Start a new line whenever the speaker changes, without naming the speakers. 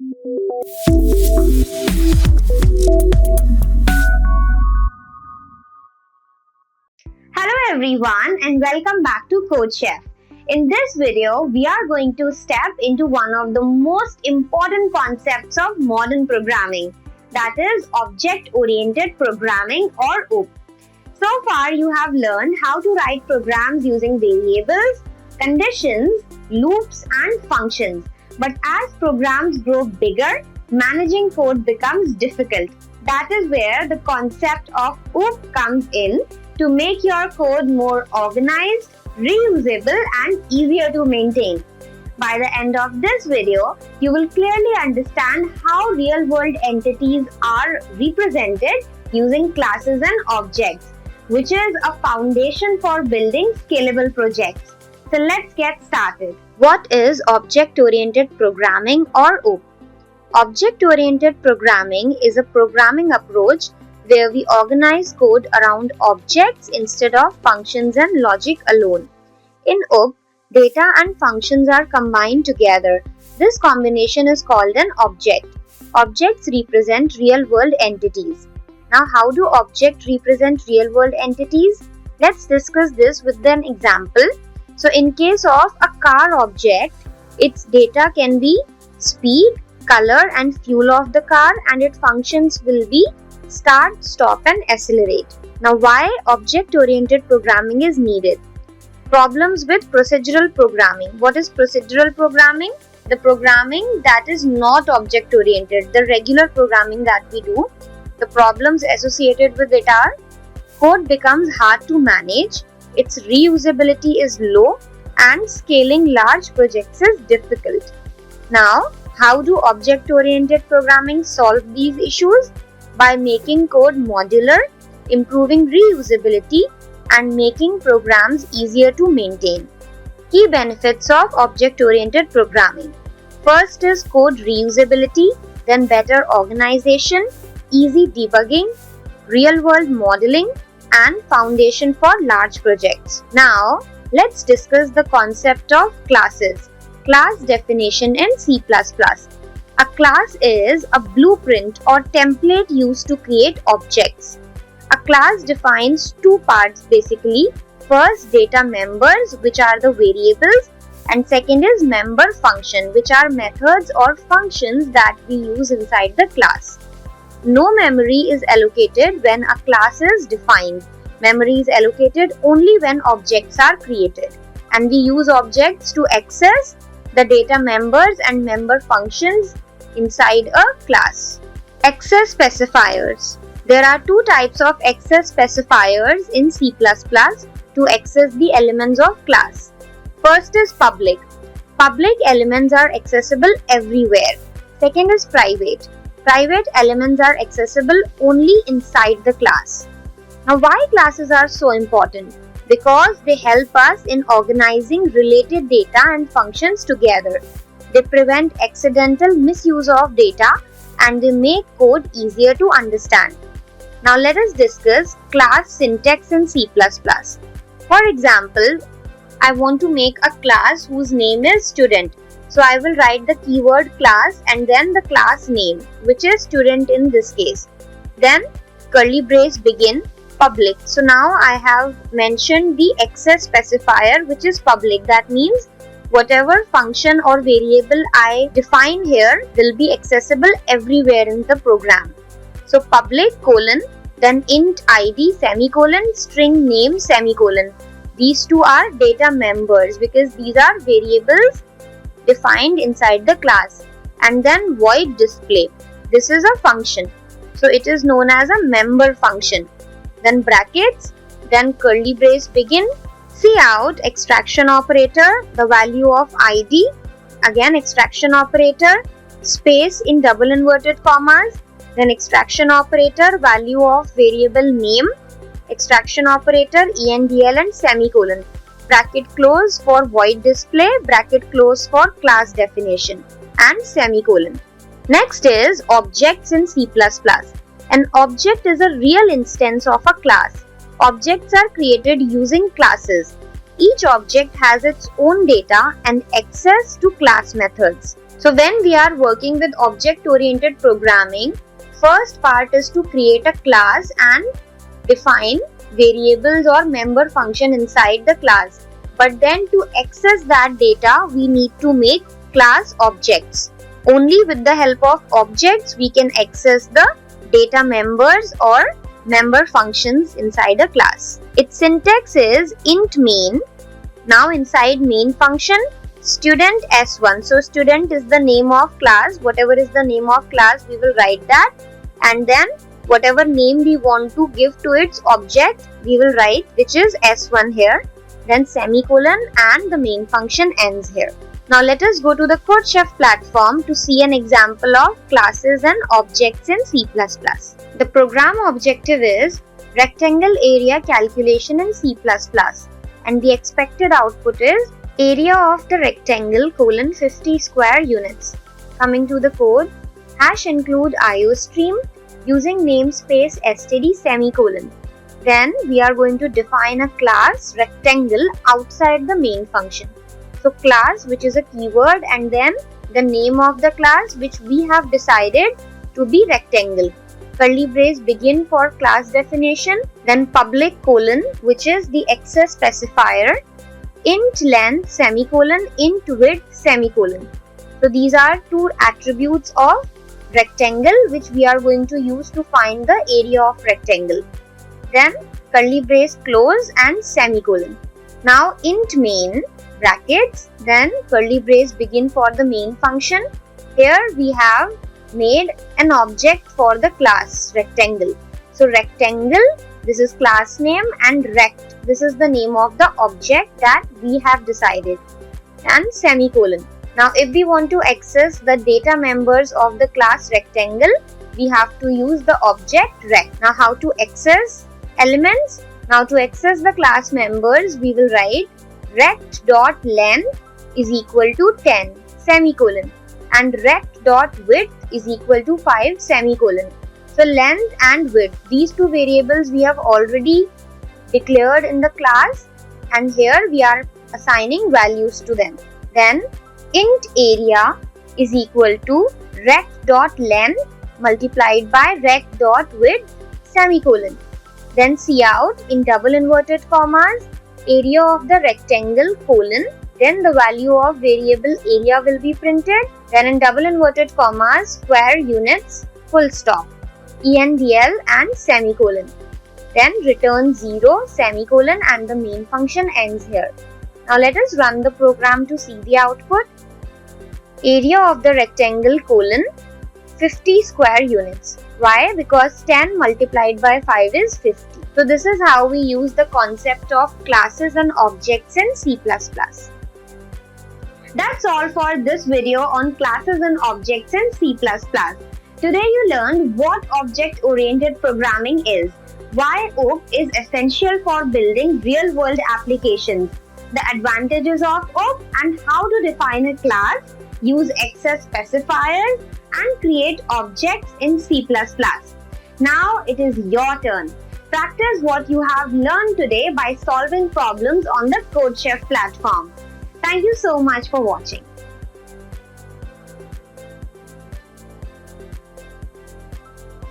Hello everyone and welcome back to CodeChef. In this video, we are going to step into one of the most important concepts of modern programming, that is object-oriented programming or OOP. So far, you have learned how to write programs using variables, conditions, loops and functions. But as programs grow bigger, managing code becomes difficult. That is where the concept of OOP comes in to make your code more organized, reusable and easier to maintain. By the end of this video, you will clearly understand how real-world entities are represented using classes and objects, which is a foundation for building scalable projects. So let's get started. What is object-oriented programming or OOP? Object-oriented programming is a programming approach where we organize code around objects instead of functions and logic alone. In OOP, data and functions are combined together. This combination is called an object. Objects represent real-world entities. Now, how do objects represent real-world entities? Let's discuss this with an example. So, in case of a car object, its data can be speed, color and fuel of the car, and its functions will be start, stop and accelerate. Now, why object-oriented programming is needed? Problems with procedural programming. What is procedural programming? The programming that is not object-oriented, the regular programming that we do. The problems associated with it are code becomes hard to manage, its reusability is low, and scaling large projects is difficult. Now, how do object-oriented programming solve these issues? By making code modular, improving reusability, and making programs easier to maintain. Key benefits of object-oriented programming. First is code reusability, then better organization, easy debugging, real-world modeling, and foundation for large projects. Now, let's discuss the concept of classes. Class definition in C++. A class is a blueprint or template used to create objects. A class defines two parts basically. First, data members, which are the variables, and second is member function, which are methods or functions that we use inside the class. No memory is allocated when a class is defined. Memory is allocated only when objects are created, and we use objects to access the data members and member functions inside a class. Access specifiers. There are two types of access specifiers in C++ to access the elements of class. First is public. Public elements are accessible everywhere. Second is private. Private elements are accessible only inside the class. Now, why classes are so important? Because they help us in organizing related data and functions together. They prevent accidental misuse of data and they make code easier to understand. Now let us discuss class syntax in C++. For example, I want to make a class whose name is student. So I will write the keyword class and then the class name, which is student in this case. Then curly brace begin public. So now I have mentioned the access specifier, which is public. That means whatever function or variable I define here will be accessible everywhere in the program. So public colon, then int id semicolon, string name semicolon. These two are data members because these are variables defined inside the class. And then void display. This is a function. So it is known as a member function. Then brackets, then curly brace begin, cout extraction operator, the value of id, again extraction operator, space in double inverted commas, then extraction operator, value of variable name, extraction operator, endl and semicolon, bracket close for void display, bracket close for class definition and semicolon. Next is objects in C++. An object is a real instance of a class. Objects are created using classes. Each object has its own data and access to class methods. So when we are working with object-oriented programming, first part is to create a class and define variables or member function inside the class. But then to access that data, we need to make class objects. Only with the help of objects, we can access the data members or member functions inside a class. Its syntax is int main. Now inside main function, student S1. So student is the name of class. Whatever is the name of class, we will write that. And then whatever name we want to give to its object, we will write, which is S1 here. Then semicolon and the main function ends here. Now let us go to the CodeChef platform to see an example of classes and objects in C++. The program objective is rectangle area calculation in C++, and the expected output is area of the rectangle colon 50 square units. Coming to the code, hash include iostream using namespace std semicolon. Then we are going to define a class rectangle outside the main function. So class, which is a keyword, and then the name of the class which we have decided to be rectangle. Curly brace begin for class definition, then public colon, which is the access specifier, int length semicolon, int width semicolon. So these are two attributes of rectangle which we are going to use to find the area of rectangle. Then curly brace close and semicolon. Now int main brackets, then curly brace begin for the main function. Here we have made an object for the class rectangle. So rectangle, this is class name, and rect, this is the name of the object that we have decided, and semicolon. Now if we want to access the data members of the class rectangle, we have to use the object rect. Now how to access elements? Now to access the class members, we will write rect.length is equal to 10 semicolon and rect.width is equal to 5 semicolon. So length and width, these two variables we have already declared in the class, and here we are assigning values to them. Then int area is equal to rect.length multiplied by rect.width semicolon. Then cout in double inverted commas area of the rectangle colon, then the value of variable area will be printed, then in double inverted commas square units full stop, endl and semicolon. Then return 0 semicolon and the main function ends here. Now let us run the program to see the output. Area of the rectangle colon 50 square units. Why? Because 10 multiplied by 5 is 50. So this is how we use the concept of classes and objects in C++. That's all for this video on classes and objects in C++. Today you learned what object-oriented programming is, why OOP is essential for building real-world applications, the advantages of OOP, and how to define a class, use access specifiers, and create objects in C++. Now it is your turn. Practice what you have learned today by solving problems on the CodeChef platform. Thank you so much for watching.